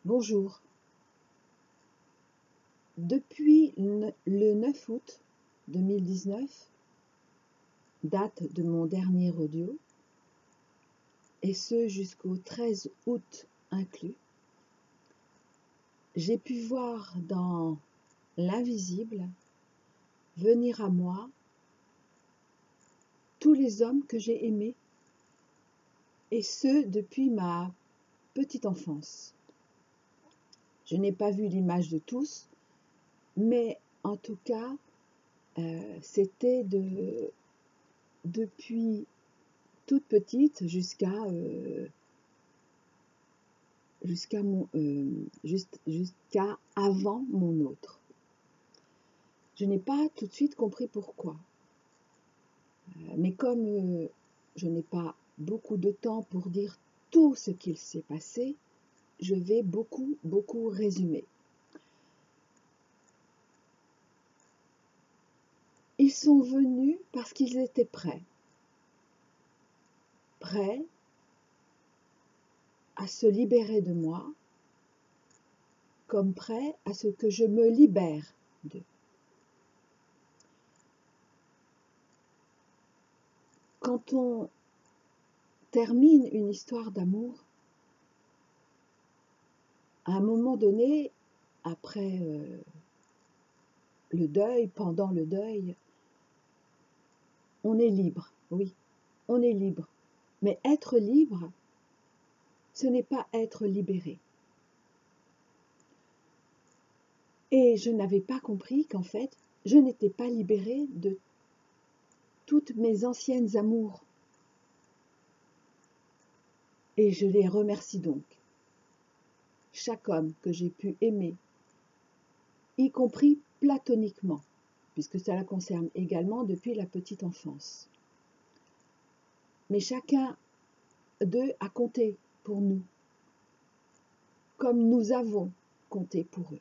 Bonjour. Depuis le 9 août 2019, date de mon dernier audio, et ce jusqu'au 13 août inclus, j'ai pu voir dans l'invisible venir à moi tous les hommes que j'ai aimés, et ce depuis ma petite enfance. Je n'ai pas vu l'image de tous, mais en tout cas, c'était depuis toute petite jusqu'à avant mon autre. Je n'ai pas tout de suite compris pourquoi. Mais comme je n'ai pas beaucoup de temps pour dire tout ce qu'il s'est passé, je vais beaucoup résumer. Ils sont venus parce qu'ils étaient prêts à se libérer de moi, comme prêts à ce que je me libère d'eux. Quand on termine une histoire d'amour, à un moment donné, après le deuil, pendant le deuil, on est libre, oui, on est libre. Mais être libre, ce n'est pas être libéré. Et je n'avais pas compris qu'en fait, je n'étais pas libérée de toutes mes anciennes amours. Et je les remercie donc. Chaque homme que j'ai pu aimer, y compris platoniquement, puisque cela concerne également depuis la petite enfance. Mais chacun d'eux a compté pour nous, comme nous avons compté pour eux.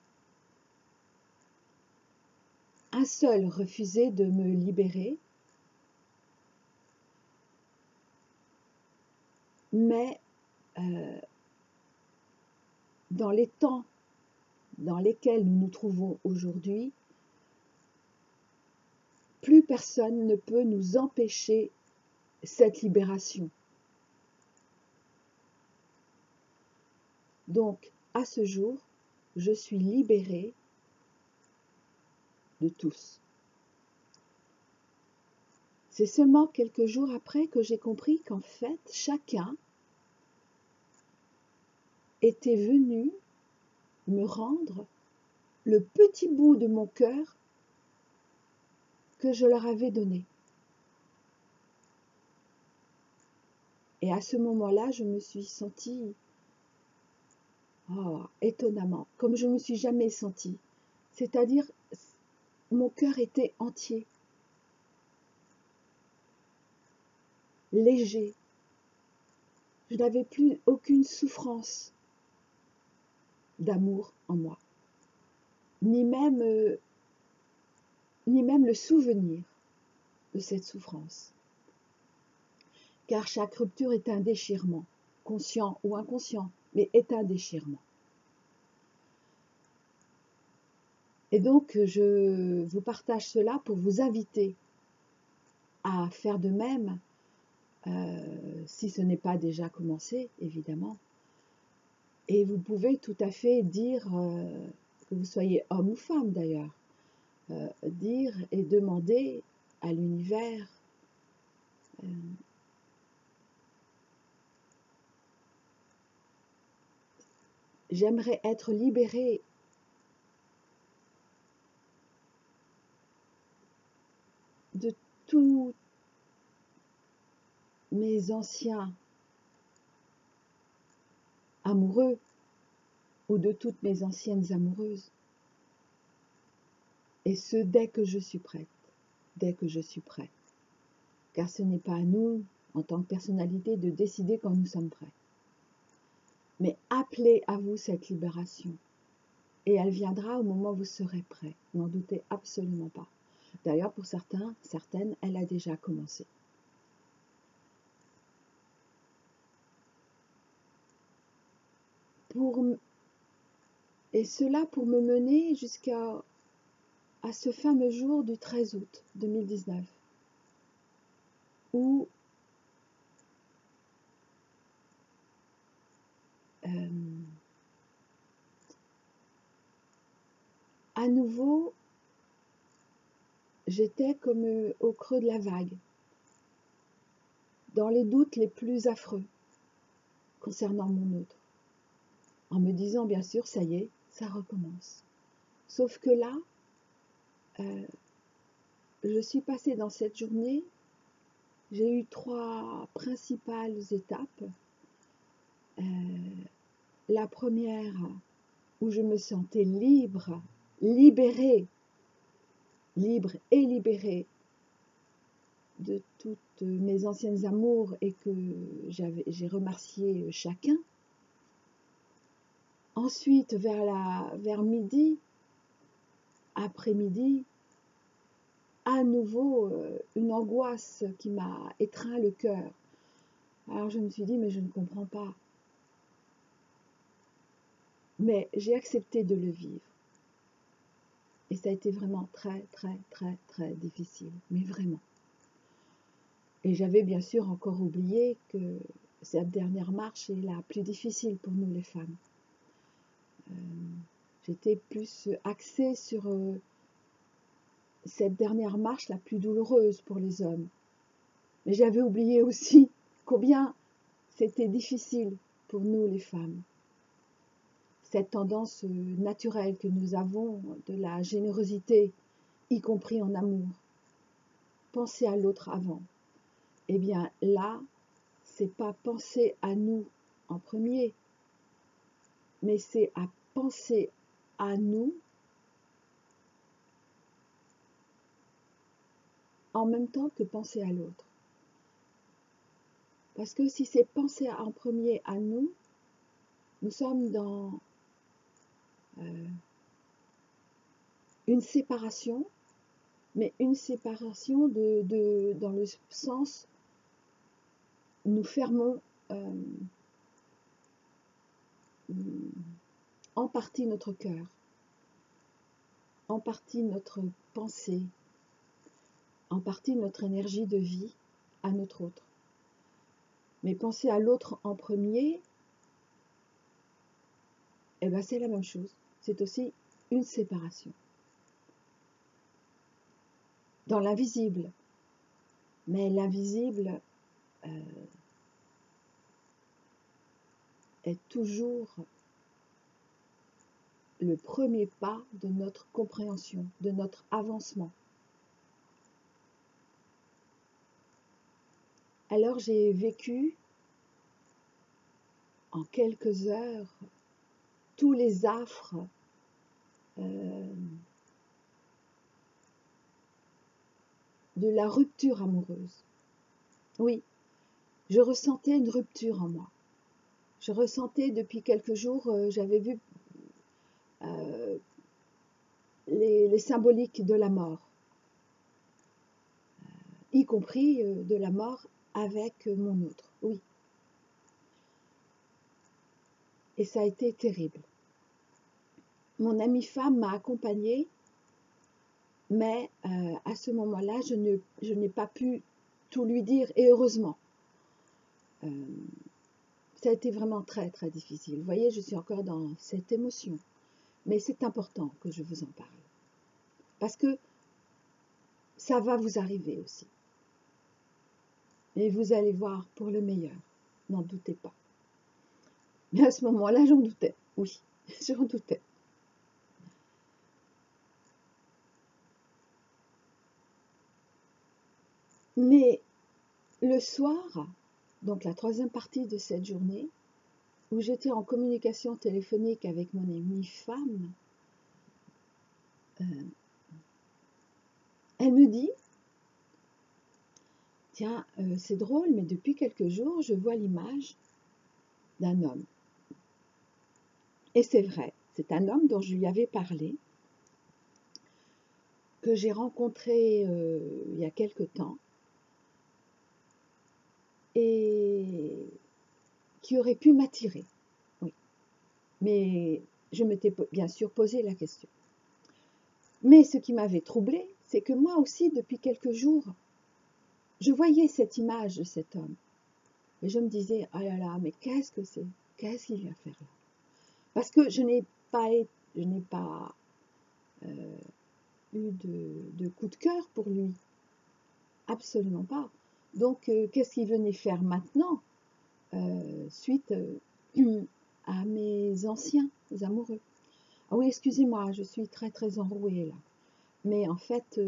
Un seul refusait de me libérer, mais dans les temps dans lesquels nous nous trouvons aujourd'hui, plus personne ne peut nous empêcher cette libération. Donc, à ce jour, je suis libérée de tous. C'est seulement quelques jours après que j'ai compris qu'en fait, chacun était venu me rendre le petit bout de mon cœur que je leur avais donné. Et à ce moment-là, je me suis sentie étonnamment, comme je ne me suis jamais sentie. C'est-à-dire, mon cœur était entier, léger. Je n'avais plus aucune souffrance d'amour en moi, ni même le souvenir de cette souffrance. Car chaque rupture est un déchirement, conscient ou inconscient, mais est un déchirement. Et donc, je vous partage cela pour vous inviter à faire de même, si ce n'est pas déjà commencé, évidemment. Et vous pouvez tout à fait dire, que vous soyez homme ou femme d'ailleurs, dire et demander à l'univers j'aimerais être libérée de tous mes anciens amoureux ou de toutes mes anciennes amoureuses. Et ce, dès que je suis prête, dès que je suis prête. Car ce n'est pas à nous, en tant que personnalité, de décider quand nous sommes prêts. Mais appelez à vous cette libération. Et elle viendra au moment où vous serez prêt. N'en doutez absolument pas. D'ailleurs, pour certains, certaines, elle a déjà commencé. Pour Et cela pour me mener jusqu'à ce fameux jour du 13 août 2019, où à nouveau, j'étais comme au creux de la vague, dans les doutes les plus affreux concernant mon autre, en me disant bien sûr, ça y est, ça recommence. Sauf que là, je suis passée dans cette journée, j'ai eu 3 principales étapes. La première, où je me sentais libre, libérée, libre et libérée de toutes mes anciennes amours et que j'ai remercié chacun. Ensuite, vers midi, après-midi, à nouveau une angoisse qui m'a étreint le cœur. Alors je me suis dit, mais je ne comprends pas. Mais j'ai accepté de le vivre. Et ça a été vraiment très, très, très, très difficile. Mais vraiment. Et j'avais bien sûr encore oublié que cette dernière marche est la plus difficile pour nous les femmes. J'étais plus axée sur cette dernière marche la plus douloureuse pour les hommes. Mais j'avais oublié aussi combien c'était difficile pour nous les femmes. Cette tendance naturelle que nous avons de la générosité, y compris en amour. Penser à l'autre avant. Eh bien là, c'est pas penser à nous en premier, mais c'est à penser à nous en même temps que penser à l'autre. Parce que si c'est penser en premier à nous, nous sommes dans une séparation, mais une séparation dans le sens, nous fermons en partie notre cœur, en partie notre pensée, en partie notre énergie de vie à notre autre. Mais penser à l'autre en premier, eh ben c'est la même chose. C'est aussi une séparation. Dans l'invisible. Mais l'invisible est toujours le premier pas de notre compréhension, de notre avancement. Alors j'ai vécu en quelques heures tous les affres de la rupture amoureuse. Oui, je ressentais une rupture en moi. Je ressentais depuis quelques jours, j'avais vu les symboliques de la mort, y compris de la mort avec mon autre. Oui. Et ça a été terrible. Mon amie femme m'a accompagnée, mais à ce moment-là, je n'ai pas pu tout lui dire, et heureusement. Ça a été vraiment très, très difficile. Vous voyez, je suis encore dans cette émotion. Mais c'est important que je vous en parle. Parce que ça va vous arriver aussi. Et vous allez voir pour le meilleur. N'en doutez pas. Mais à ce moment-là, j'en doutais. Oui, j'en doutais. Mais le soir, donc la troisième partie de cette journée, où j'étais en communication téléphonique avec mon amie femme, elle me dit, tiens, c'est drôle, mais depuis quelques jours, je vois l'image d'un homme. Et c'est vrai, c'est un homme dont je lui avais parlé, que j'ai rencontré il y a quelque temps, et qui aurait pu m'attirer. Oui. Mais je m'étais bien sûr posé la question. Mais ce qui m'avait troublée, c'est que moi aussi, depuis quelques jours, je voyais cette image de cet homme. Et je me disais, oh là là, mais qu'est-ce que c'est? Qu'est-ce qu'il vient faire là? Parce que je n'ai pas eu de coup de cœur pour lui. Absolument pas. Donc, qu'est-ce qu'il venait faire maintenant, suite à mes anciens amoureux? Ah oui, excusez-moi, je suis très très enrouée là. Mais en fait,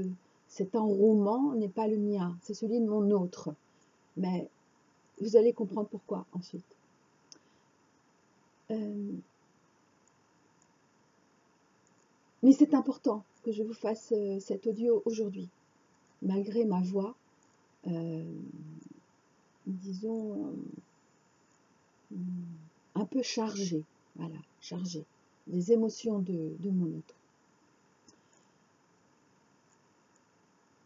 cet enrouement n'est pas le mien, c'est celui de mon autre. Mais vous allez comprendre pourquoi ensuite. Mais c'est important que je vous fasse cet audio aujourd'hui, malgré ma voix, disons, un peu chargée, voilà, chargée, des émotions de mon autre.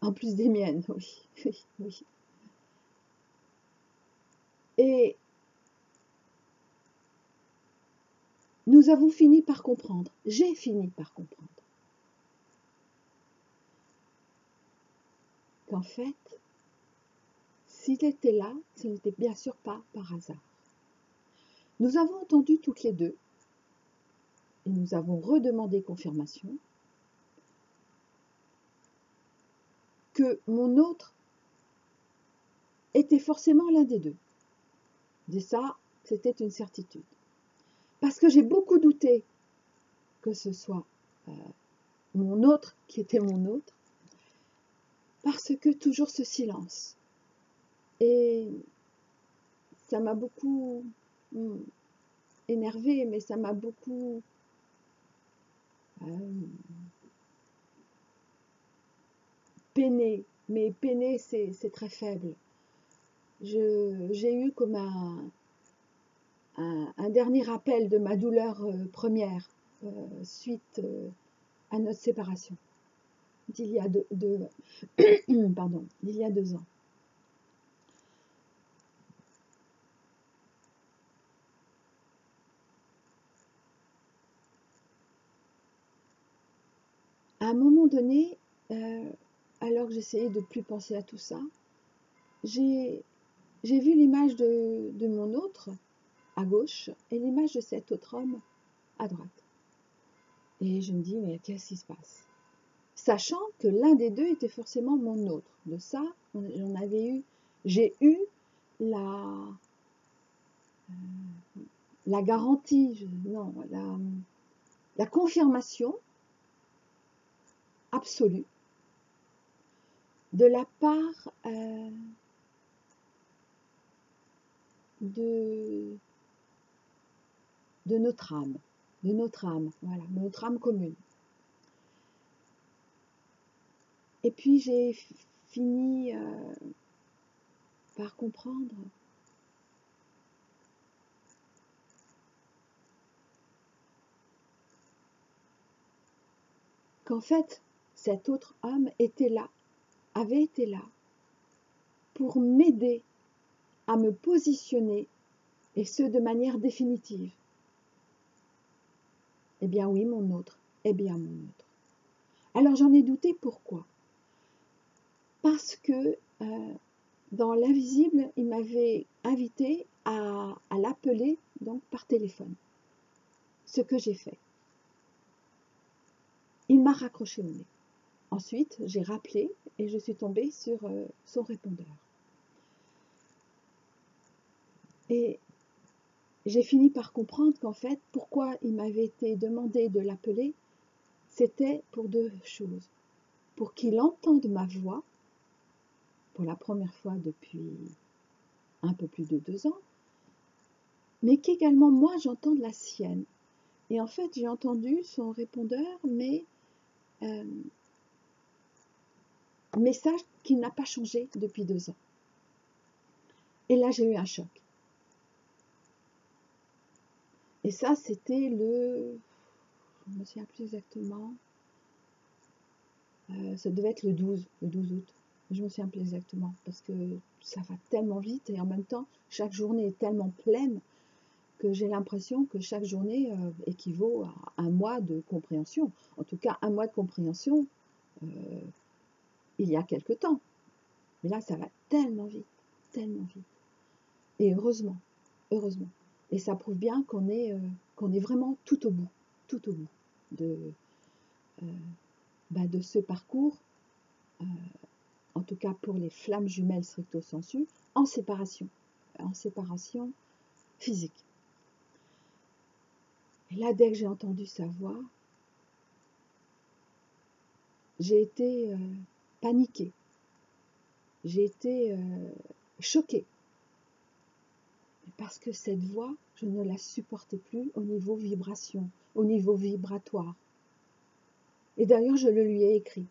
En plus des miennes, oui, oui, oui. Et nous avons fini par comprendre, j'ai fini par comprendre, qu'en fait, s'il était là, ce n'était bien sûr pas par hasard. Nous avons entendu toutes les deux, et nous avons redemandé confirmation, que mon autre était forcément l'un des deux. Et ça, c'était une certitude. Parce que j'ai beaucoup douté que ce soit mon autre qui était mon autre, parce que toujours ce silence. Et ça m'a beaucoup énervée, mais ça m'a beaucoup peinée. Mais peinée, c'est très faible. J'ai eu comme un dernier rappel de ma douleur première suite à notre séparation d'il y a d'il y a 2 ans. À un moment donné, alors que j'essayais de ne plus penser à tout ça, j'ai vu l'image de mon autre à gauche et l'image de cet autre homme à droite. Et je me dis, mais qu'est-ce qui se passe? Sachant que l'un des deux était forcément mon autre. De ça, j'ai eu la garantie, non, la confirmation absolue de la part de notre âme, voilà, de notre âme commune. Et puis j'ai fini par comprendre qu'en fait, cet autre homme avait été là pour m'aider à me positionner, et ce de manière définitive. Eh bien oui, mon autre, eh bien mon autre. Alors j'en ai douté, pourquoi? Parce que dans l'invisible, il m'avait invité à l'appeler donc par téléphone, ce que j'ai fait. Il m'a raccroché au nez. Ensuite, j'ai rappelé et je suis tombée sur son répondeur. Et j'ai fini par comprendre qu'en fait, pourquoi il m'avait été demandé de l'appeler, c'était pour 2 choses. Pour qu'il entende ma voix, pour la première fois depuis un peu plus de 2 ans, mais qu'également moi j'entende la sienne. Et en fait, j'ai entendu son répondeur, mais message qui n'a pas changé depuis 2 ans. Et là, j'ai eu un choc. Et ça, c'était je ne me souviens plus exactement, ça devait être le 12 août. Je ne me souviens plus exactement, parce que ça va tellement vite, et en même temps, chaque journée est tellement pleine que j'ai l'impression que chaque journée équivaut à un mois de compréhension. En tout cas, un mois de compréhension, il y a quelque temps. Mais là, ça va tellement vite, tellement vite. Et heureusement, heureusement. Et ça prouve bien qu'on est vraiment tout au bout de, de ce parcours, en tout cas pour les flammes jumelles stricto sensu, en séparation physique. Et là, dès que j'ai entendu sa voix, j'ai été paniquée, j'ai été choquée, parce que cette voix, je ne la supportais plus au niveau vibration, au niveau vibratoire. Et d'ailleurs, je le lui ai écrit.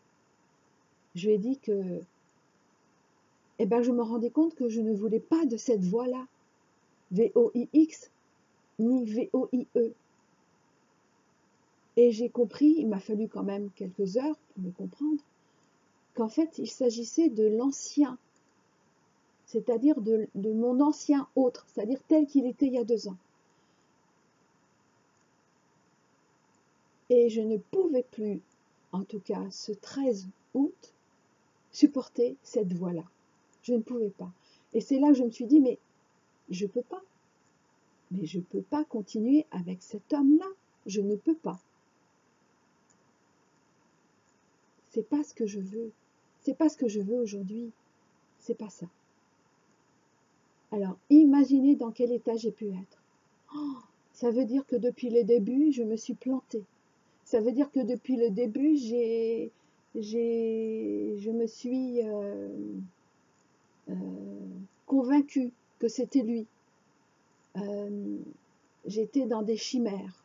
Je lui ai dit que je me rendais compte que je ne voulais pas de cette voix-là, V-O-I-X, ni V-O-I-E. Et j'ai compris, il m'a fallu quand même quelques heures pour me comprendre, qu'en fait, il s'agissait de l'ancien, c'est-à-dire de mon ancien autre, c'est-à-dire tel qu'il était il y a 2 ans. Et je ne pouvais plus, en tout cas ce 13 août, supporter cette voix-là. Je ne pouvais pas. Et c'est là que je me suis dit, mais je ne peux pas. Mais je ne peux pas continuer avec cet homme-là. Je ne peux pas. C'est pas ce que je veux. C'est pas ce que je veux aujourd'hui. C'est pas ça. Alors, imaginez dans quel état j'ai pu être. Oh, ça veut dire que depuis le début, je me suis plantée. Ça veut dire que depuis le début, je me suis convaincue que c'était lui. J'étais dans des chimères.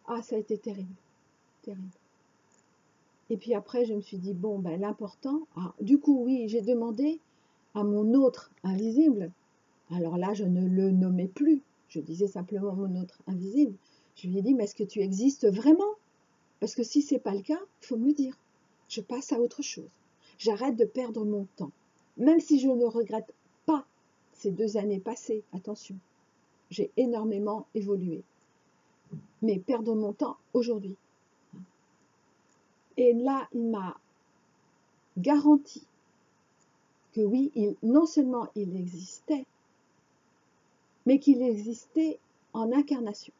Ah, ça a été terrible, terrible. Et puis après, je me suis dit, bon, ben l'important, du coup, oui, j'ai demandé à mon autre invisible, alors là, je ne le nommais plus, je disais simplement mon autre invisible, je lui ai dit, mais est-ce que tu existes vraiment? Parce que si ce n'est pas le cas, il faut me le dire. Je passe à autre chose. J'arrête de perdre mon temps. Même si je ne regrette pas ces 2 années passées, attention, j'ai énormément évolué. Mais perdre mon temps aujourd'hui. Et là, il m'a garanti que oui, non seulement il existait, mais qu'il existait en incarnation.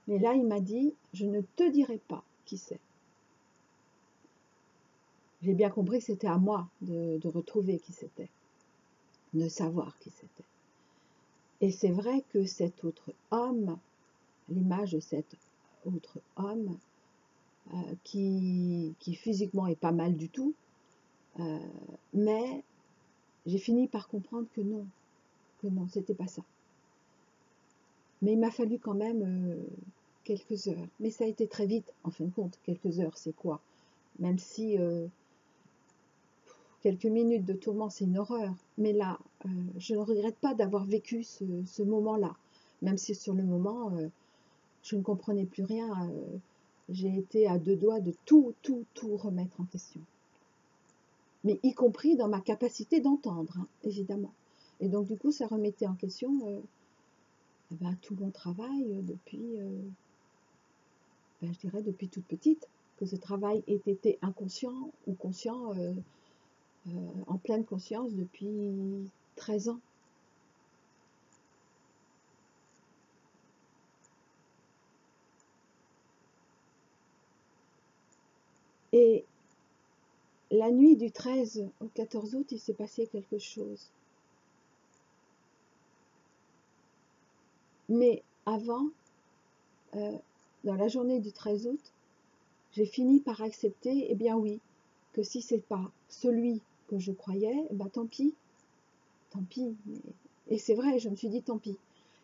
Mais là, il m'a dit, je ne te dirai pas qui c'est. J'ai bien compris que c'était à moi de retrouver qui c'était, de savoir qui c'était. Et c'est vrai que cet autre homme, l'image de cet autre homme, qui physiquement est pas mal du tout, mais j'ai fini par comprendre que non, c'était pas ça. Mais il m'a fallu quand même quelques heures. Mais ça a été très vite, en fin de compte. Quelques heures, c'est quoi? Même si quelques minutes de tourment, c'est une horreur. Mais là, je ne regrette pas d'avoir vécu ce moment-là. Même si sur le moment, je ne comprenais plus rien. J'ai été à 2 doigts de tout remettre en question. Mais y compris dans ma capacité d'entendre, hein, évidemment. Et donc, du coup, ça remettait en question tout mon travail depuis, je dirais, depuis toute petite. Que ce travail ait été inconscient ou conscient, en pleine conscience depuis 13 ans. Et la nuit du 13 au 14 août, il s'est passé quelque chose. Mais avant, dans la journée du 13 août, j'ai fini par accepter, eh bien oui, que si c'est pas celui que je croyais, tant pis, tant pis. Et c'est vrai, je me suis dit tant pis.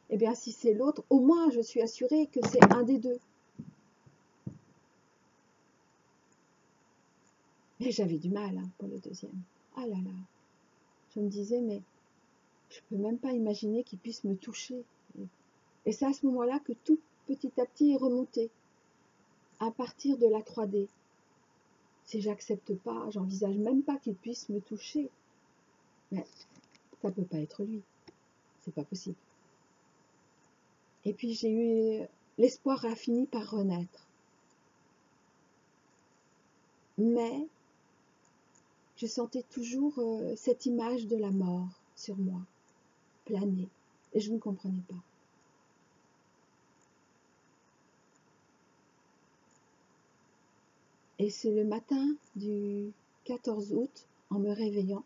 Eh bien si c'est l'autre, au moins je suis assurée que c'est un des deux. Mais j'avais du mal pour le deuxième. Ah là là. Je me disais, mais je peux même pas imaginer qu'il puisse me toucher. Et c'est à ce moment-là que tout petit à petit est remonté. À partir de la 3D. Si j'accepte pas, j'envisage même pas qu'il puisse me toucher. Mais ça peut pas être lui. C'est pas possible. Et puis j'ai eu, l'espoir a fini par renaître. Mais je sentais toujours cette image de la mort sur moi, planer, et je ne comprenais pas. Et c'est le matin du 14 août, en me réveillant,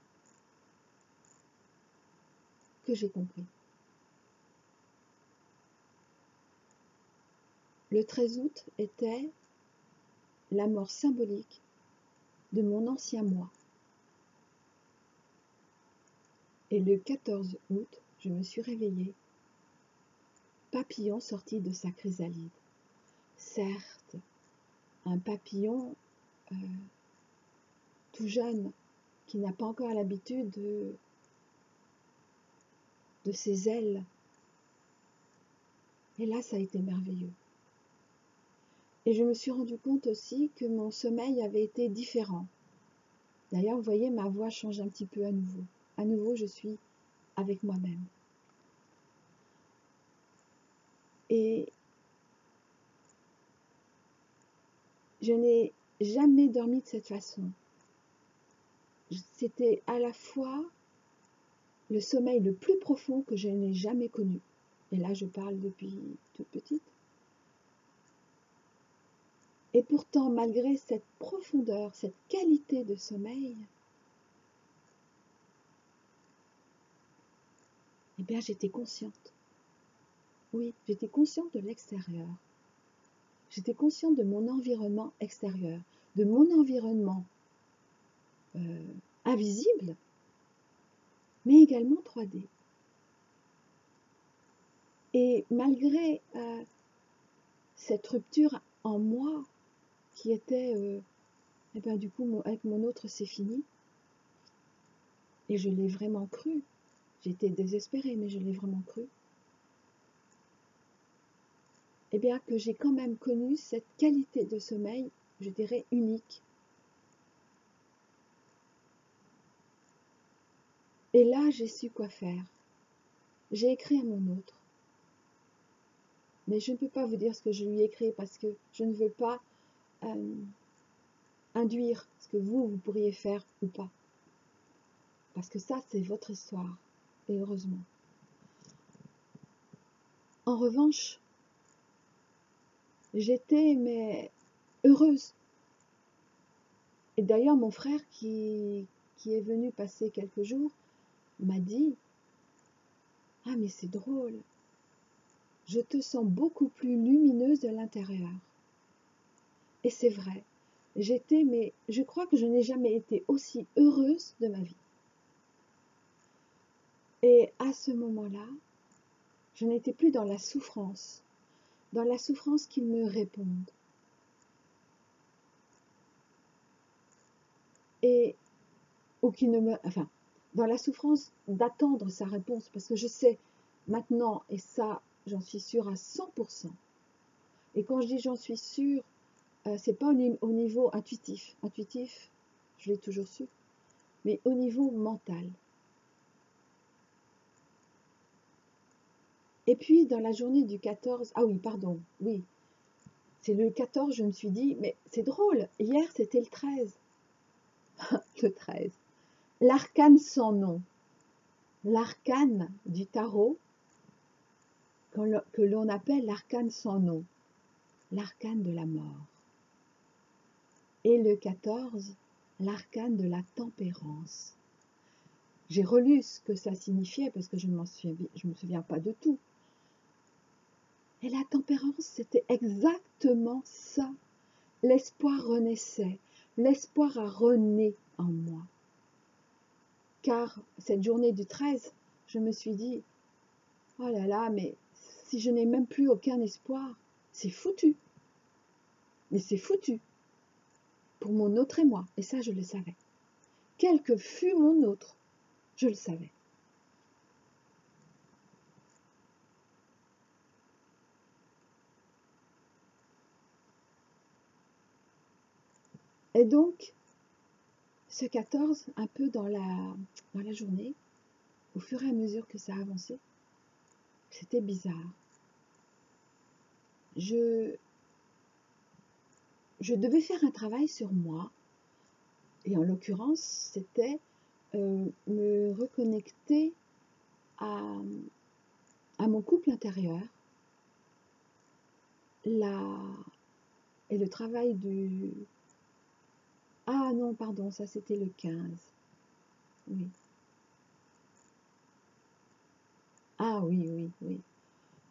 que j'ai compris. Le 13 août était la mort symbolique de mon ancien moi. Et le 14 août, je me suis réveillée, papillon sorti de sa chrysalide. Certes, un papillon tout jeune, qui n'a pas encore l'habitude de ses ailes. Et là, ça a été merveilleux. Et je me suis rendu compte aussi que mon sommeil avait été différent. D'ailleurs, vous voyez, ma voix change un petit peu à nouveau. À nouveau, je suis avec moi-même. Et je n'ai jamais dormi de cette façon. C'était à la fois le sommeil le plus profond que je n'ai jamais connu. Et là, je parle depuis toute petite. Et pourtant, malgré cette profondeur, cette qualité de sommeil, eh bien, j'étais consciente. Oui, j'étais consciente de l'extérieur. J'étais consciente de mon environnement extérieur, de mon environnement invisible, mais également 3D. Et malgré cette rupture en moi qui était, eh bien, du coup, avec mon autre, c'est fini. Et je l'ai vraiment cru. J'étais désespérée, mais je l'ai vraiment cru. Eh bien, que j'ai quand même connu cette qualité de sommeil, je dirais, unique. Et là, j'ai su quoi faire. J'ai écrit à mon autre. Mais je ne peux pas vous dire ce que je lui ai écrit parce que je ne veux pas induire ce que vous pourriez faire ou pas. Parce que ça, c'est votre histoire. Et heureusement. En revanche, j'étais mais heureuse. Et d'ailleurs, mon frère qui est venu passer quelques jours m'a dit « Ah mais c'est drôle, je te sens beaucoup plus lumineuse de l'intérieur. » Et c'est vrai, j'étais, mais je crois que je n'ai jamais été aussi heureuse de ma vie. Et à ce moment-là, je n'étais plus dans la souffrance qu'il me réponde. Et, ou qu'il ne me, enfin, dans la souffrance d'attendre sa réponse, parce que je sais maintenant, et ça, j'en suis sûre à 100%. Et quand je dis j'en suis sûre, c'est pas au niveau intuitif. Intuitif, je l'ai toujours su, mais au niveau mental. Et puis, dans la journée du 14, ah oui, pardon, oui, c'est le 14, je me suis dit, mais c'est drôle, hier c'était le 13. Le 13. L'arcane sans nom. L'arcane du tarot, que l'on appelle l'arcane sans nom. L'arcane de la mort. Et le 14, l'arcane de la tempérance. J'ai relu ce que ça signifiait parce que je ne me souviens pas de tout. Et la tempérance, c'était exactement ça. L'espoir renaissait. L'espoir a rené en moi. Car cette journée du 13, je me suis dit, oh là là, mais si je n'ai même plus aucun espoir, c'est foutu. Mais c'est foutu. Pour mon autre et moi. Et ça, je le savais. Quel que fût mon autre, je le savais. Et donc, ce 14, un peu dans la journée, au fur et à mesure que ça avançait, c'était bizarre. je, je devais faire un travail sur moi, et en l'occurrence, c'était me reconnecter à, à mon couple intérieur, la, et le travail du... Ah non, pardon, ça c'était le 15. Oui. Ah oui, oui, oui.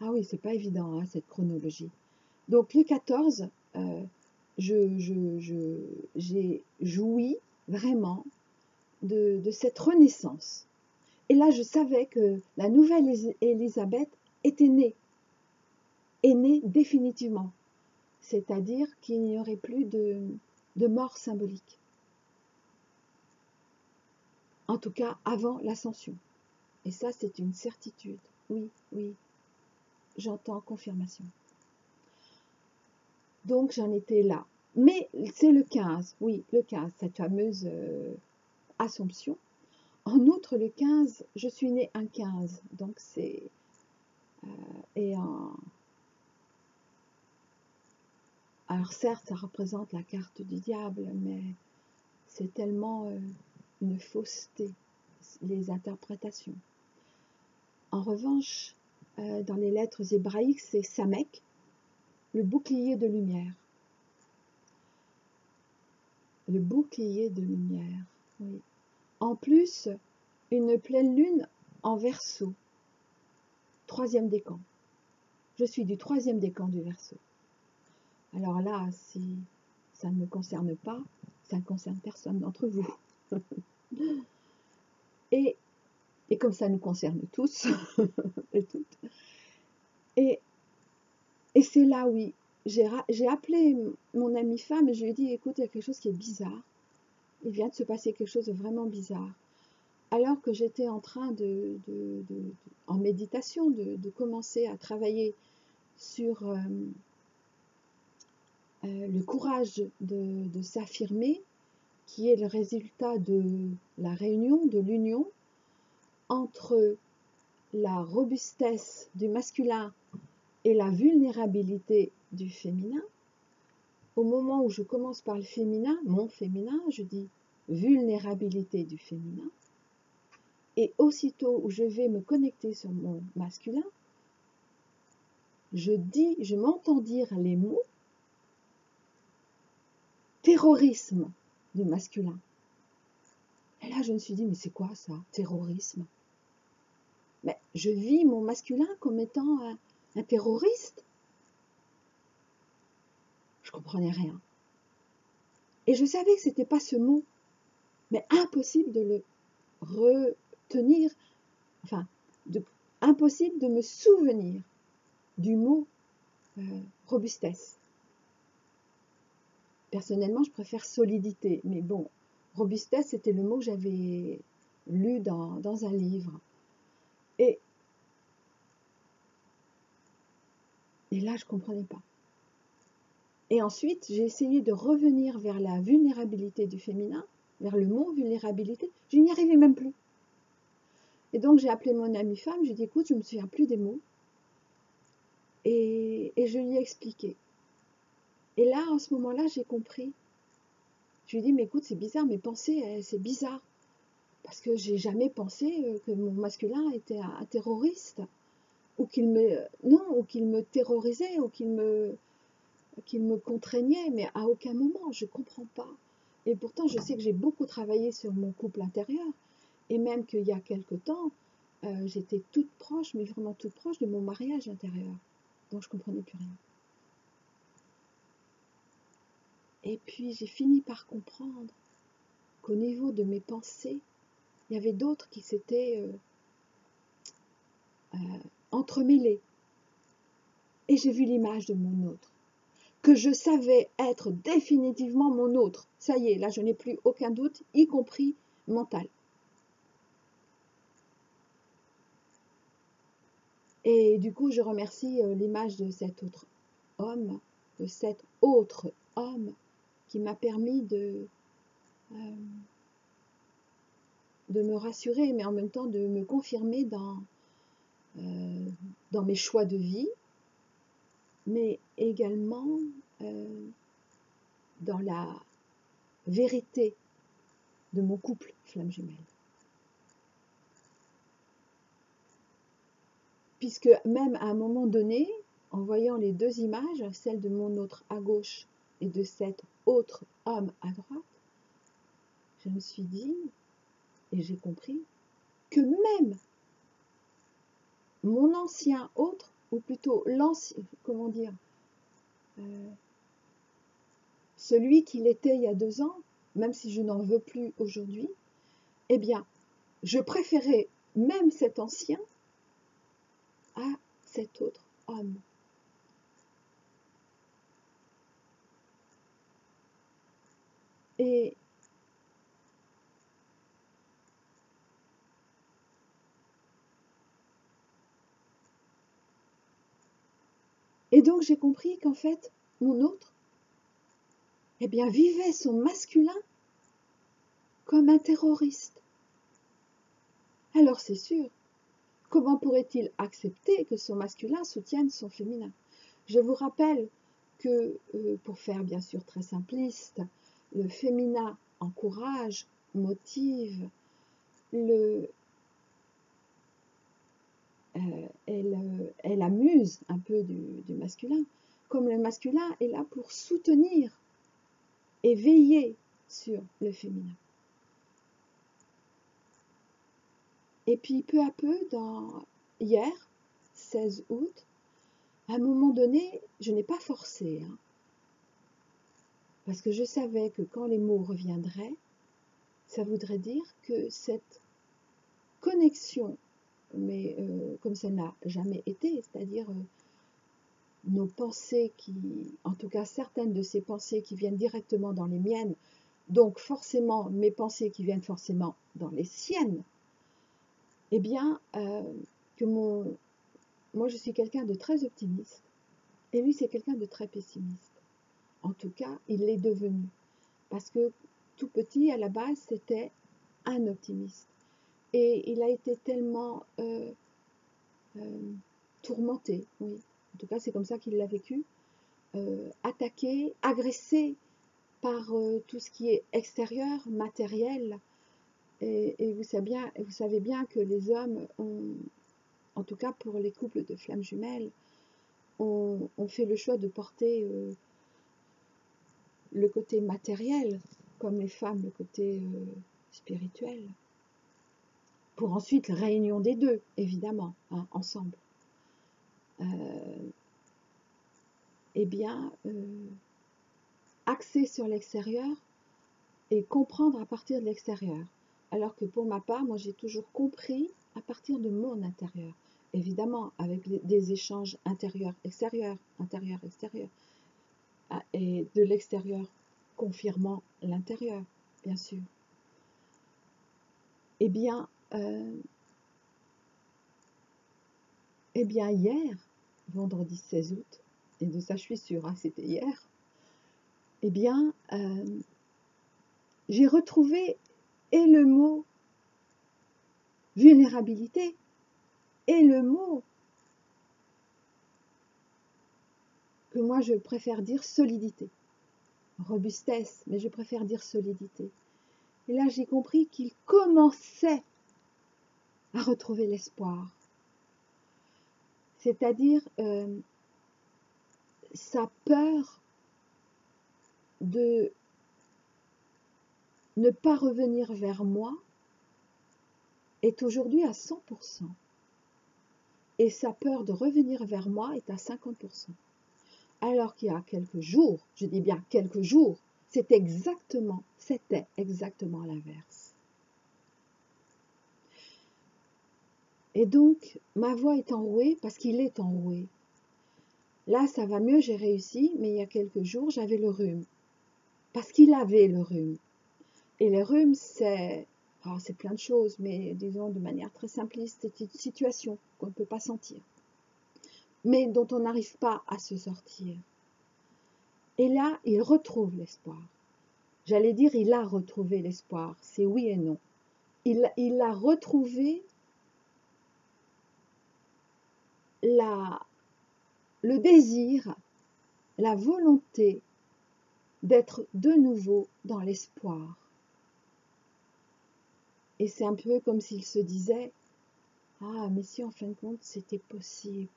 Ah oui, c'est pas évident, hein, cette chronologie. Donc le 14, j'ai joui vraiment de cette renaissance. Et là, je savais que la nouvelle Élisabeth était née, est née définitivement. C'est-à-dire qu'il n'y aurait plus de mort symbolique. En tout cas, avant l'ascension. Et ça, c'est une certitude. Oui, oui, j'entends confirmation. Donc, j'en étais là. Mais c'est le 15, oui, le 15, cette fameuse Assomption. En outre, le 15, je suis née un 15, donc c'est... et en... Alors certes, ça représente la carte du diable, mais c'est tellement une fausseté, les interprétations. En revanche, dans les lettres hébraïques, c'est Samek, le bouclier de lumière. Le bouclier de lumière, oui. En plus, une pleine lune en Verseau, troisième décan. Je suis du troisième décan du Verseau. Alors là, si ça ne me concerne pas, ça ne concerne personne d'entre vous. Et, et comme ça nous concerne tous et toutes, et, et c'est là, oui, j'ai appelé mon amie femme et je lui ai dit, écoute, il y a quelque chose qui est bizarre. Il vient de se passer quelque chose de vraiment bizarre. Alors que j'étais en train en méditation, de commencer à travailler sur le courage de s'affirmer, qui est le résultat de la réunion, de l'union entre la robustesse du masculin et la vulnérabilité du féminin. Au moment où je commence par le féminin, mon féminin, je dis vulnérabilité du féminin. Et aussitôt où je vais me connecter sur mon masculin, je m'entends dire les mots terrorisme du masculin. Et là, je me suis dit, mais c'est quoi ça, terrorisme? Mais je vis mon masculin comme étant un terroriste. Je comprenais rien. Et je savais que c'était pas ce mot, mais impossible de le retenir, enfin, impossible de me souvenir du mot robustesse. Personnellement, je préfère solidité, mais bon, robustesse, c'était le mot que j'avais lu dans un livre. Et là, je ne comprenais pas. Et ensuite, j'ai essayé de revenir vers la vulnérabilité du féminin, vers le mot vulnérabilité. Je n'y arrivais même plus. Et donc, j'ai appelé mon amie femme, je lui ai dit, écoute, je ne me souviens plus des mots. Et je lui ai expliqué. Et là, en ce moment-là, j'ai compris. Je lui ai dit, mais écoute, c'est bizarre, mes pensées, c'est bizarre. Parce que j'ai jamais pensé que mon masculin était un terroriste. Ou qu'il me terrorisait, ou qu'il me contraignait, mais à aucun moment, je ne comprends pas. Et pourtant, je sais que j'ai beaucoup travaillé sur mon couple intérieur, et même qu'il y a quelque temps, j'étais toute proche, mais vraiment toute proche de mon mariage intérieur. Donc je ne comprenais plus rien. Et puis j'ai fini par comprendre qu'au niveau de mes pensées, il y avait d'autres qui s'étaient entremêlées. Et j'ai vu l'image de mon autre, que je savais être définitivement mon autre. Ça y est, là je n'ai plus aucun doute, y compris mental. Et du coup, je remercie l'image de cet autre homme, qui m'a permis de me rassurer, mais en même temps de me confirmer dans mes choix de vie, mais également dans la vérité de mon couple flamme jumelle. Puisque même à un moment donné, en voyant les deux images, celle de mon autre à gauche et de cet autre homme à droite, je me suis dit, et j'ai compris, que même mon ancien autre, ou plutôt l'ancien, comment dire, celui qu'il était il y a 2 ans, même si je n'en veux plus aujourd'hui, eh bien, je préférais même cet ancien à cet autre homme. Et donc j'ai compris qu'en fait, mon autre, eh bien, vivait son masculin comme un terroriste. Alors c'est sûr, comment pourrait-il accepter que son masculin soutienne son féminin? Je vous rappelle que, pour faire bien sûr très simpliste, le féminin encourage, motive, elle amuse un peu du masculin, comme le masculin est là pour soutenir et veiller sur le féminin. Et puis peu à peu, hier, 16 août, à un moment donné, je n'ai pas forcé, parce que je savais que quand les mots reviendraient, ça voudrait dire que cette connexion, mais comme ça n'a jamais été, c'est-à-dire nos pensées en tout cas certaines de ces pensées qui viennent directement dans les miennes, donc forcément mes pensées qui viennent forcément dans les siennes, eh bien, moi je suis quelqu'un de très optimiste, et lui c'est quelqu'un de très pessimiste. En tout cas, il l'est devenu. Parce que tout petit, à la base, c'était un optimiste. Et il a été tellement tourmenté, oui. En tout cas, c'est comme ça qu'il l'a vécu. Attaqué, agressé par tout ce qui est extérieur, matériel. Et vous savez bien que les hommes ont, en tout cas pour les couples de flammes jumelles, ont fait le choix de porter le côté matériel, comme les femmes le côté spirituel, pour ensuite la réunion des deux, évidemment, ensemble. Eh bien, axer sur l'extérieur et comprendre à partir de l'extérieur. Alors que pour ma part, moi j'ai toujours compris à partir de mon intérieur. Évidemment, avec des échanges intérieur-extérieur, intérieur-extérieur, et de l'extérieur confirmant l'intérieur, bien sûr. Eh bien, hier, vendredi 16 août, et de ça je suis sûre, c'était hier, eh bien, j'ai retrouvé et le mot vulnérabilité et le mot que moi je préfère dire solidité, robustesse, mais je préfère dire solidité. Et là j'ai compris qu'il commençait à retrouver l'espoir, c'est-à-dire sa peur de ne pas revenir vers moi est aujourd'hui à 100%. Et sa peur de revenir vers moi est à 50%. Alors qu'il y a quelques jours, je dis bien quelques jours, c'était exactement l'inverse. Et donc, ma voix est enrouée parce qu'il est enroué. Là, ça va mieux, j'ai réussi, mais il y a quelques jours, j'avais le rhume. Parce qu'il avait le rhume. Et le rhume, c'est plein de choses, mais disons de manière très simpliste, c'est une situation qu'on ne peut pas sentir, mais dont on n'arrive pas à se sortir. Et là, il retrouve l'espoir. J'allais dire, il a retrouvé l'espoir, c'est oui et non. Il a retrouvé le désir, la volonté d'être de nouveau dans l'espoir. Et c'est un peu comme s'il se disait, ah, mais si en fin de compte c'était possible.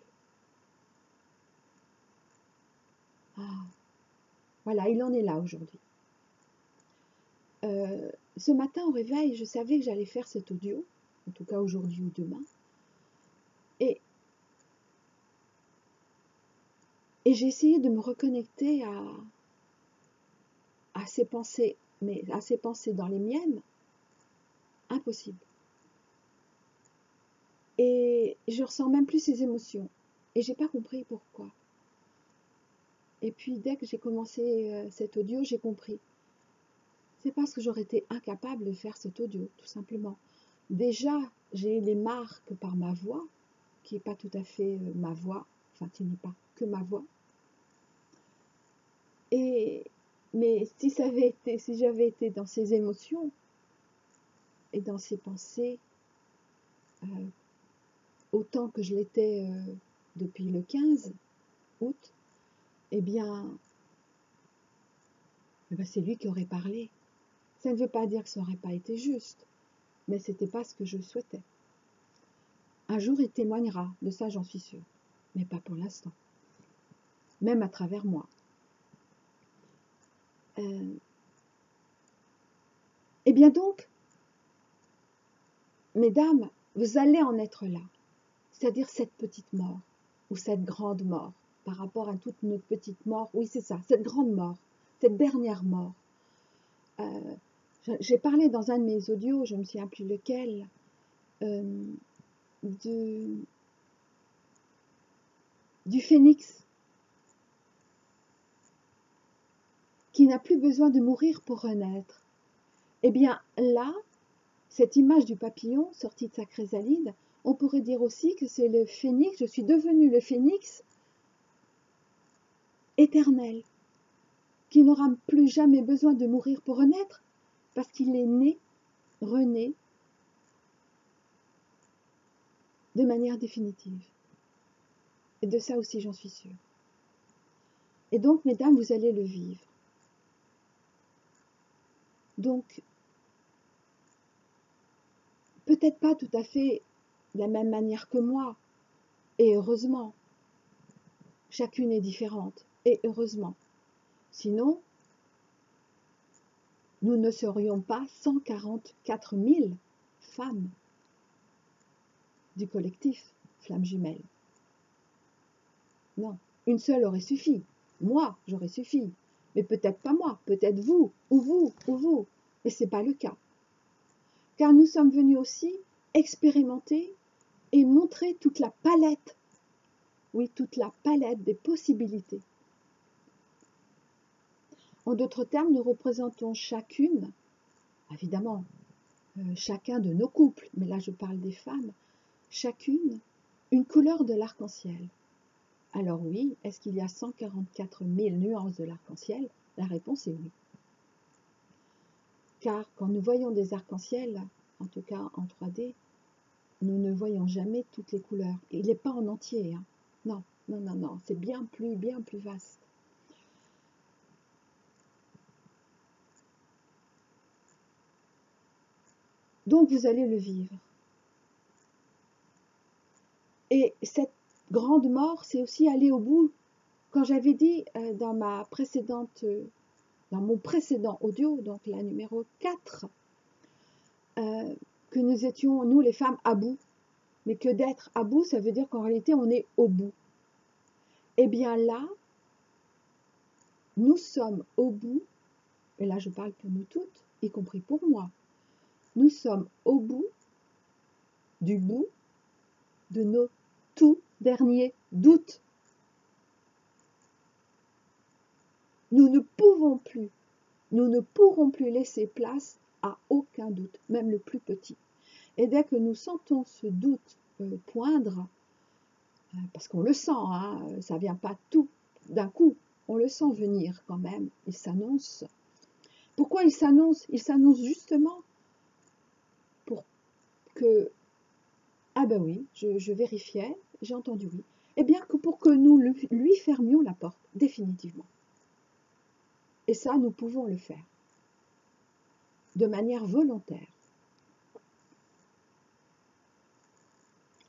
Ah, voilà, il en est là aujourd'hui. Ce matin au réveil, je savais que j'allais faire cet audio, en tout cas aujourd'hui ou demain, et j'ai essayé de me reconnecter à ces pensées, mais à ces pensées dans les miennes, impossible. Et je ressens même plus ces émotions, et j'ai pas compris pourquoi. Et puis dès que j'ai commencé cet audio, j'ai compris. C'est parce que j'aurais été incapable de faire cet audio, tout simplement. Déjà, j'ai les marques par ma voix, qui n'est pas tout à fait ma voix, enfin qui n'est pas que ma voix. Mais si j'avais été dans ces émotions et dans ces pensées, autant que je l'étais depuis le 15 août, eh bien c'est lui qui aurait parlé. Ça ne veut pas dire que ça n'aurait pas été juste, mais ce n'était pas ce que je souhaitais. Un jour, il témoignera, de ça j'en suis sûre, mais pas pour l'instant, même à travers moi. Eh bien donc, mesdames, vous allez en être là, c'est-à-dire cette petite mort, ou cette grande mort, par rapport à toute notre petite mort, oui c'est ça, cette grande mort, cette dernière mort. J'ai parlé dans un de mes audios, je ne me souviens plus lequel, du phénix, qui n'a plus besoin de mourir pour renaître. Eh bien là, cette image du papillon sorti de sa chrysalide, on pourrait dire aussi que c'est le phénix, je suis devenu le phénix éternel, qui n'aura plus jamais besoin de mourir pour renaître, parce qu'il est né, rené, de manière définitive. Et de ça aussi, j'en suis sûre. Et donc, mesdames, vous allez le vivre. Donc, peut-être pas tout à fait de la même manière que moi, et heureusement, chacune est différente, et heureusement. Sinon, nous ne serions pas 144 000 femmes du collectif Flammes Jumelles. Non, une seule aurait suffi. Moi, j'aurais suffi. Mais peut-être pas moi, peut-être vous, ou vous, ou vous. Mais ce n'est pas le cas. Car nous sommes venus aussi expérimenter et montrer toute la palette, oui, toute la palette des possibilités. En d'autres termes, nous représentons chacune, évidemment, chacun de nos couples, mais là je parle des femmes, chacune une couleur de l'arc-en-ciel. Alors oui, est-ce qu'il y a 144 000 nuances de l'arc-en-ciel? La réponse est oui. Car quand nous voyons des arcs-en-ciel, en tout cas en 3D, nous ne voyons jamais toutes les couleurs. Et il n'est pas en entier. Hein. Non, non, non, non, c'est bien plus vaste. Donc vous allez le vivre. Et cette grande mort, c'est aussi aller au bout. Quand j'avais dit dans mon précédent audio, donc la numéro 4, que nous étions, nous les femmes, à bout. Mais que d'être à bout, ça veut dire qu'en réalité, on est au bout. Eh bien là, nous sommes au bout, et là je parle pour nous toutes, y compris pour moi, nous sommes au bout du bout de nos tout derniers doutes. Nous ne pourrons plus laisser place à aucun doute, même le plus petit. Et dès que nous sentons ce doute poindre, parce qu'on le sent, hein, ça ne vient pas tout d'un coup, on le sent venir quand même, il s'annonce. Pourquoi il s'annonce? Il s'annonce justement pour que, ah ben oui, je vérifiais, j'ai entendu oui, eh bien que pour que nous lui fermions la porte, définitivement. Et ça, nous pouvons le faire, de manière volontaire,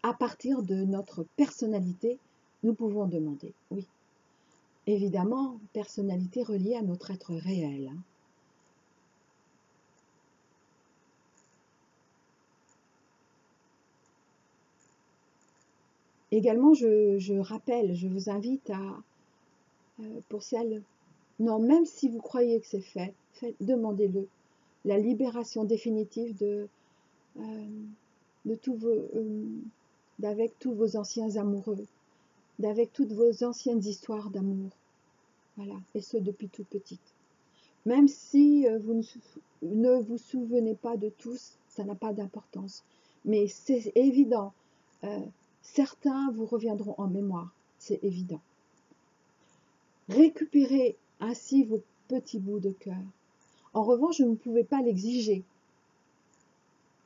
à partir de notre personnalité, nous pouvons demander, oui. Évidemment, personnalité reliée à notre être réel. Également, je rappelle, je vous invite à, pour celles, non, même si vous croyez que c'est fait, demandez-le. La libération définitive de tous vos, d'avec tous vos anciens amoureux, d'avec toutes vos anciennes histoires d'amour. Voilà, et ce depuis toute petite. Même si vous ne vous souvenez pas de tous, ça n'a pas d'importance. Mais c'est évident, certains vous reviendront en mémoire, c'est évident. Récupérez ainsi vos petits bouts de cœur. En revanche, vous ne pouvez pas l'exiger.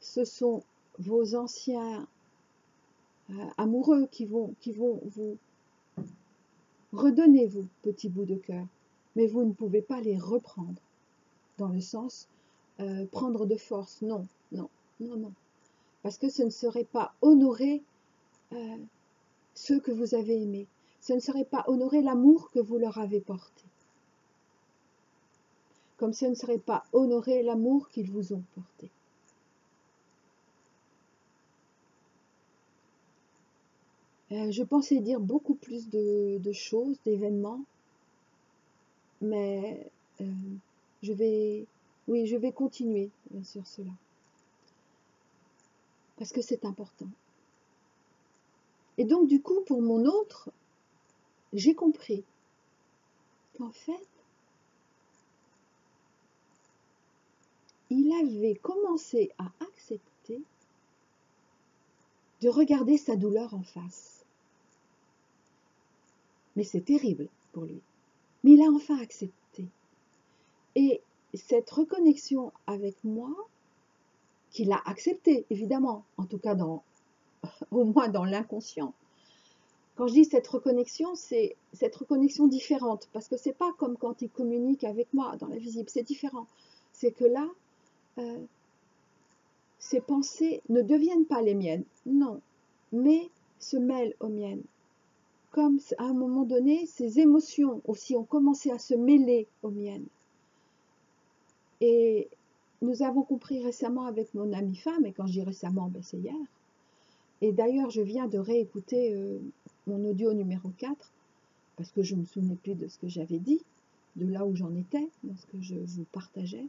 Ce sont vos anciens amoureux qui vont vous redonner vos petits bouts de cœur, mais vous ne pouvez pas les reprendre, dans le sens prendre de force. Non, non, non, non. Parce que ce ne serait pas honorer ceux que vous avez aimés. Ce ne serait pas honorer l'amour que vous leur avez porté. Comme ce ne serait pas honorer l'amour qu'ils vous ont porté. Je pensais dire beaucoup plus de choses, d'événements, mais je vais continuer sur cela. Parce que c'est important. Et donc, du coup, pour mon autre, j'ai compris qu'en fait, il avait commencé à accepter de regarder sa douleur en face. Mais c'est terrible pour lui. Mais il a enfin accepté. Et cette reconnexion avec moi, qu'il a acceptée, évidemment, en tout cas au moins dans l'inconscient. Quand je dis cette reconnexion, c'est cette reconnexion différente, parce que c'est pas comme quand il communique avec moi dans la visible, c'est différent. C'est que là, ses pensées ne deviennent pas les miennes, non, mais se mêlent aux miennes. Comme à un moment donné, ses émotions aussi ont commencé à se mêler aux miennes. Et nous avons compris récemment avec mon amie femme, et quand je dis récemment, ben c'est hier, et d'ailleurs je viens de réécouter mon audio numéro 4, parce que je ne me souvenais plus de ce que j'avais dit, de là où j'en étais, dans ce que je vous partageais.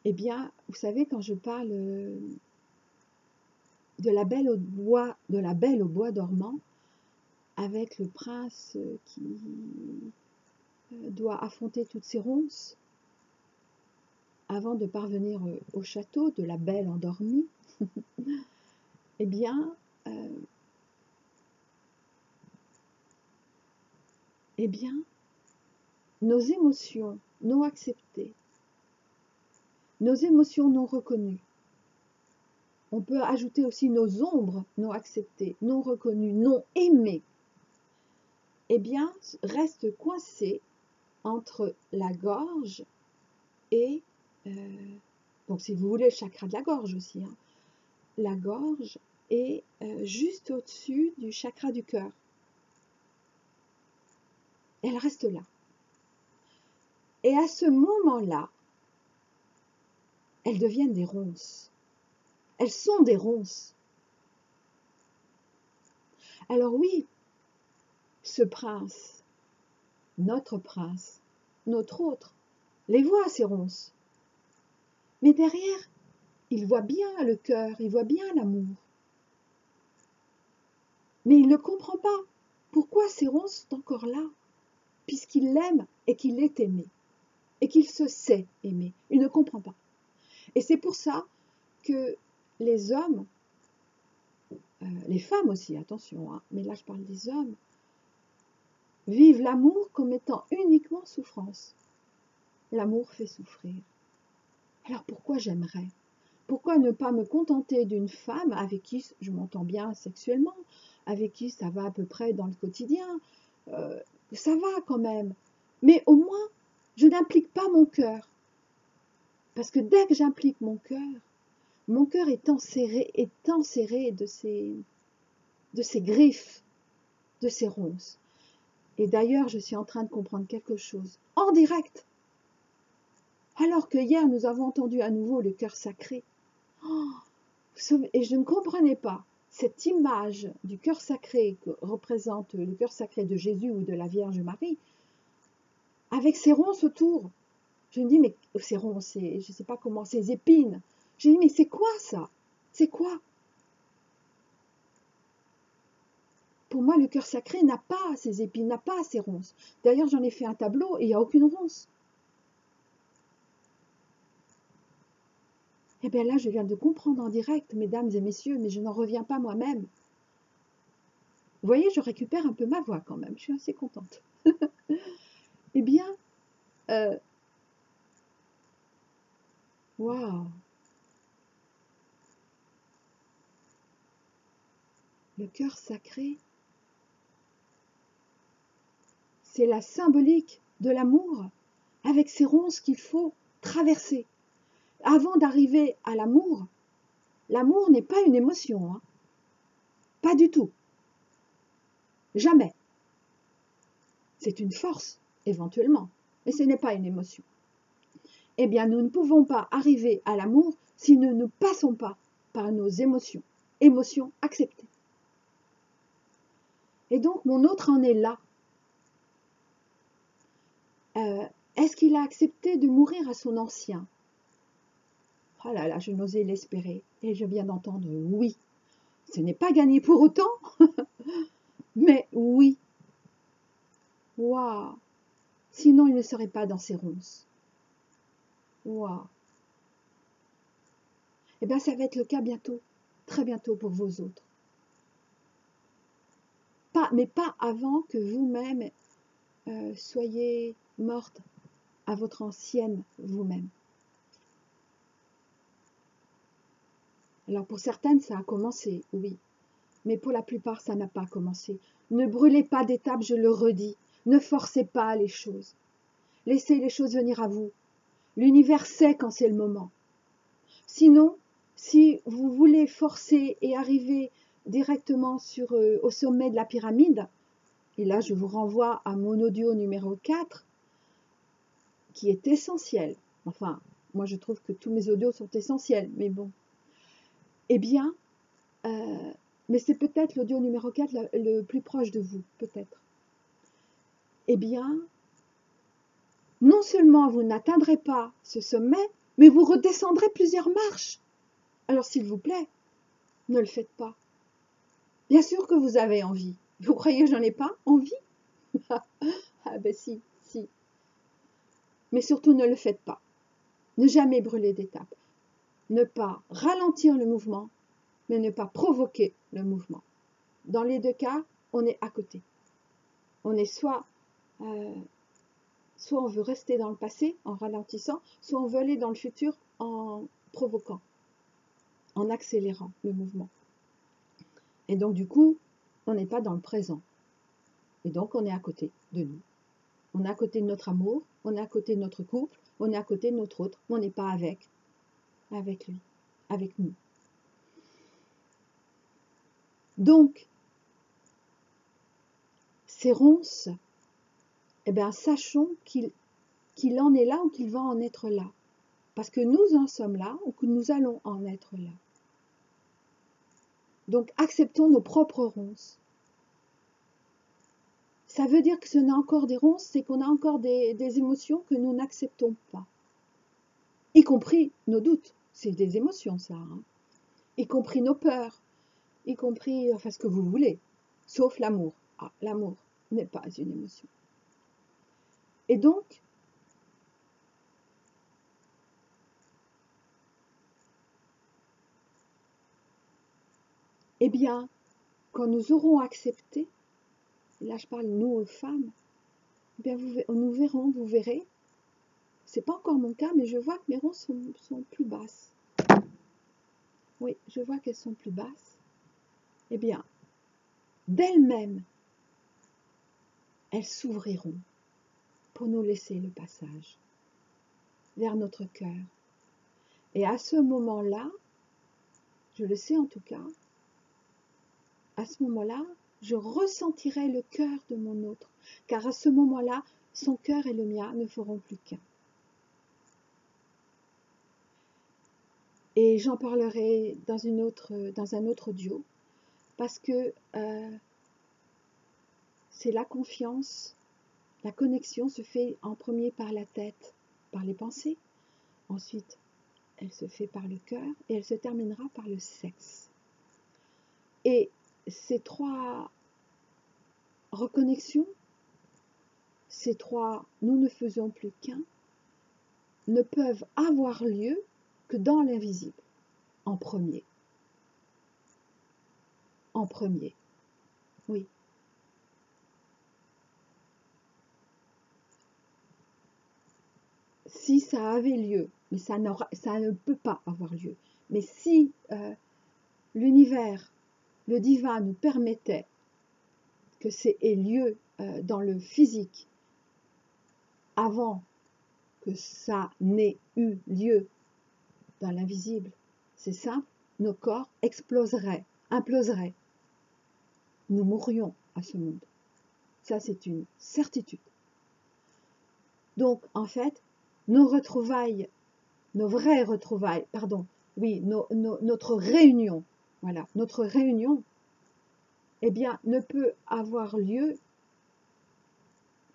Eh bien, vous savez, quand je parle de la belle au bois dormant, avec le prince qui doit affronter toutes ses ronces, avant de parvenir au château de la belle endormie, eh bien, nos émotions non acceptées, nos émotions non reconnues, on peut ajouter aussi nos ombres non acceptées, non reconnues, non aimées, eh bien, restent coincées entre la gorge et, donc si vous voulez, le chakra de la gorge aussi, hein, la gorge est juste au-dessus du chakra du cœur. Elle reste là. Et à ce moment-là, elles deviennent des ronces. Elles sont des ronces. Alors oui, ce prince, notre autre, les voit ces ronces. Mais derrière, il voit bien le cœur, il voit bien l'amour. Mais il ne comprend pas pourquoi ces ronces sont encore là, puisqu'il l'aime et qu'il est aimé, et qu'il se sait aimé. Il ne comprend pas. Et c'est pour ça que les hommes, les femmes aussi, attention, hein, mais là je parle des hommes, vivent l'amour comme étant uniquement souffrance. L'amour fait souffrir. Alors pourquoi j'aimerais? Pourquoi ne pas me contenter d'une femme avec qui je m'entends bien sexuellement, avec qui ça va à peu près dans le quotidien, ça va quand même. Mais au moins, je n'implique pas mon cœur. Parce que dès que j'implique mon cœur est enserré de ces griffes, de ces ronces. Et d'ailleurs, je suis en train de comprendre quelque chose, en direct. Alors que hier, nous avons entendu à nouveau le cœur sacré. Oh, et je ne comprenais pas cette image du cœur sacré que représente le cœur sacré de Jésus ou de la Vierge Marie, avec ces ronces autour. Je me dis, mais ces ronces, je ne sais pas comment, ces épines. Je me dis, mais c'est quoi ça? C'est quoi? Pour moi, le cœur sacré n'a pas ces épines, n'a pas ces ronces. D'ailleurs, j'en ai fait un tableau et il n'y a aucune ronce. Eh bien là, je viens de comprendre en direct, mesdames et messieurs, mais je n'en reviens pas moi-même. Vous voyez, je récupère un peu ma voix quand même, je suis assez contente. Eh bien, waouh, le cœur sacré, c'est la symbolique de l'amour, avec ces ronces qu'il faut traverser. Avant d'arriver à l'amour n'est pas une émotion, hein. Pas du tout, jamais. C'est une force, éventuellement, mais ce n'est pas une émotion. Eh bien, nous ne pouvons pas arriver à l'amour si nous ne passons pas par nos émotions, émotions acceptées. Et donc, mon autre en est là. Est-ce qu'il a accepté de mourir à son ancien? Oh là là, je n'osais l'espérer, et je viens d'entendre oui. Ce n'est pas gagné pour autant, mais oui. Waouh! Sinon, il ne serait pas dans ses ronces. Waouh! Eh bien, ça va être le cas bientôt, très bientôt pour vos autres. Mais pas avant que vous-même soyez morte à votre ancienne vous-même. Alors pour certaines, ça a commencé, oui, mais pour la plupart, ça n'a pas commencé. Ne brûlez pas d'étapes, je le redis. Ne forcez pas les choses. Laissez les choses venir à vous. L'univers sait quand c'est le moment. Sinon, si vous voulez forcer et arriver directement au sommet de la pyramide, et là je vous renvoie à mon audio numéro 4, qui est essentiel. Enfin, moi je trouve que tous mes audios sont essentiels, mais bon. Eh bien, mais c'est peut-être l'audio numéro 4 le plus proche de vous, peut-être. Eh bien, non seulement vous n'atteindrez pas ce sommet, mais vous redescendrez plusieurs marches. Alors s'il vous plaît, ne le faites pas. Bien sûr que vous avez envie. Vous croyez que j'en ai pas envie? Ah ben si, si. Mais surtout ne le faites pas. Ne jamais brûler d'étapes. Ne pas ralentir le mouvement, mais ne pas provoquer le mouvement. Dans les deux cas, on est à côté. On est soit on veut rester dans le passé en ralentissant, soit on veut aller dans le futur en provoquant, en accélérant le mouvement. Et donc du coup, on n'est pas dans le présent. Et donc on est à côté de nous. On est à côté de notre amour, on est à côté de notre couple, on est à côté de notre autre, mais on n'est pas avec lui, avec nous. Donc, ces ronces, eh bien, sachons qu'il en est là ou qu'il va en être là. Parce que nous en sommes là ou que nous allons en être là. Donc, acceptons nos propres ronces. Ça veut dire que ce n'est encore des ronces, c'est qu'on a encore des émotions que nous n'acceptons pas. Y compris nos doutes, c'est des émotions ça. Hein. Y compris nos peurs, y compris, enfin ce que vous voulez, sauf l'amour. Ah, l'amour n'est pas une émotion. Et donc, eh bien, quand nous aurons accepté, là je parle nous femmes, eh bien nous verrons, vous verrez, c'est pas encore mon cas, mais je vois que mes ronces sont plus basses. Oui, je vois qu'elles sont plus basses. Eh bien, d'elles-mêmes, elles s'ouvriront pour nous laisser le passage vers notre cœur. Et à ce moment-là, je le sais en tout cas, à ce moment-là, je ressentirai le cœur de mon autre, car à ce moment-là, son cœur et le mien ne feront plus qu'un. Et j'en parlerai dans un autre audio, parce que c'est la confiance, la connexion se fait en premier par la tête, par les pensées. Ensuite, elle se fait par le cœur et elle se terminera par le sexe. Et ces trois reconnexions, ces trois « nous ne faisons plus qu'un » ne peuvent avoir lieu que dans l'invisible, en premier. En premier, oui. Si ça avait lieu, mais ça ne peut pas avoir lieu, mais si l'univers, le divin nous permettait que ça ait lieu dans le physique avant que ça n'ait eu lieu dans l'invisible, c'est simple, nos corps exploseraient, imploseraient. Nous mourrions à ce monde. Ça, c'est une certitude. Donc, en fait, nos retrouvailles, nos vraies retrouvailles, pardon, oui, notre réunion, voilà, notre réunion, eh bien, ne peut avoir lieu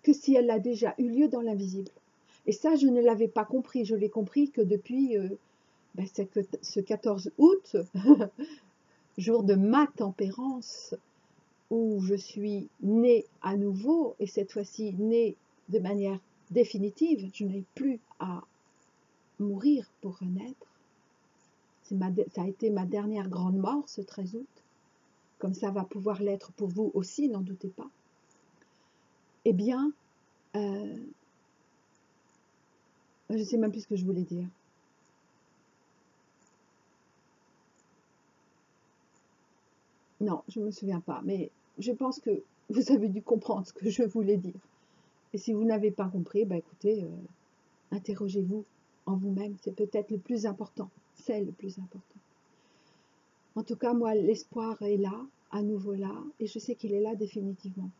que si elle a déjà eu lieu dans l'invisible. Et ça, je ne l'avais pas compris. Je l'ai compris que depuis ce 14 août, jour de ma tempérance, où je suis née à nouveau, et cette fois-ci née de manière définitive, je n'ai plus à mourir pour renaître. Ça a été ma dernière grande mort, ce 13 août, comme ça va pouvoir l'être pour vous aussi, n'en doutez pas. Eh bien, je ne sais même plus ce que je voulais dire. Non, je ne me souviens pas, mais je pense que vous avez dû comprendre ce que je voulais dire. Et si vous n'avez pas compris, bah écoutez, interrogez-vous en vous-même, c'est peut-être le plus important, c'est le plus important. En tout cas, moi, l'espoir est là, à nouveau là, et je sais qu'il est là définitivement.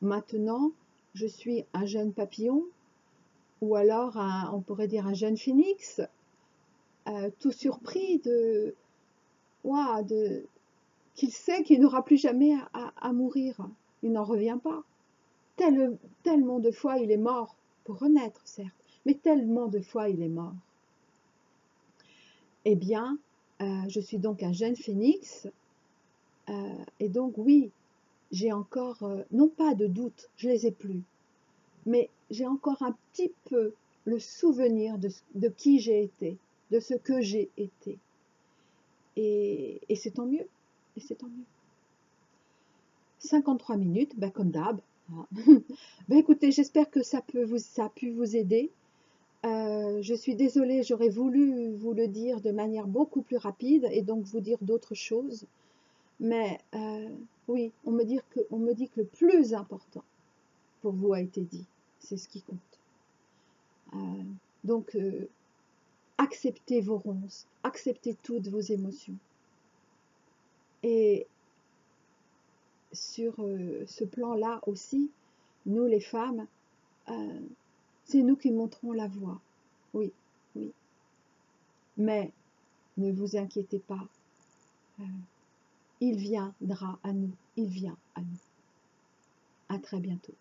Maintenant, je suis un jeune papillon, ou alors, on pourrait dire un jeune phénix, tout surpris qu'il sait qu'il n'aura plus jamais à mourir. Il n'en revient pas. Tellement de fois il est mort, pour renaître, certes, mais tellement de fois il est mort. Eh bien, je suis donc un jeune phénix, et donc oui, j'ai encore, non pas de doute, je les ai plus, mais j'ai encore un petit peu le souvenir de qui j'ai été, de ce que j'ai été. Et c'est tant mieux, et c'est tant mieux. 53 minutes, ben comme d'hab. Ben écoutez, j'espère que ça a pu vous aider. Je suis désolée, j'aurais voulu vous le dire de manière beaucoup plus rapide et donc vous dire d'autres choses. Mais oui, on me dit que le plus important pour vous a été dit. C'est ce qui compte. Donc, acceptez vos ronces, acceptez toutes vos émotions. Et sur ce plan-là aussi, nous les femmes, c'est nous qui montrons la voie. Oui, oui. Mais ne vous inquiétez pas, il viendra à nous, il vient à nous. À très bientôt.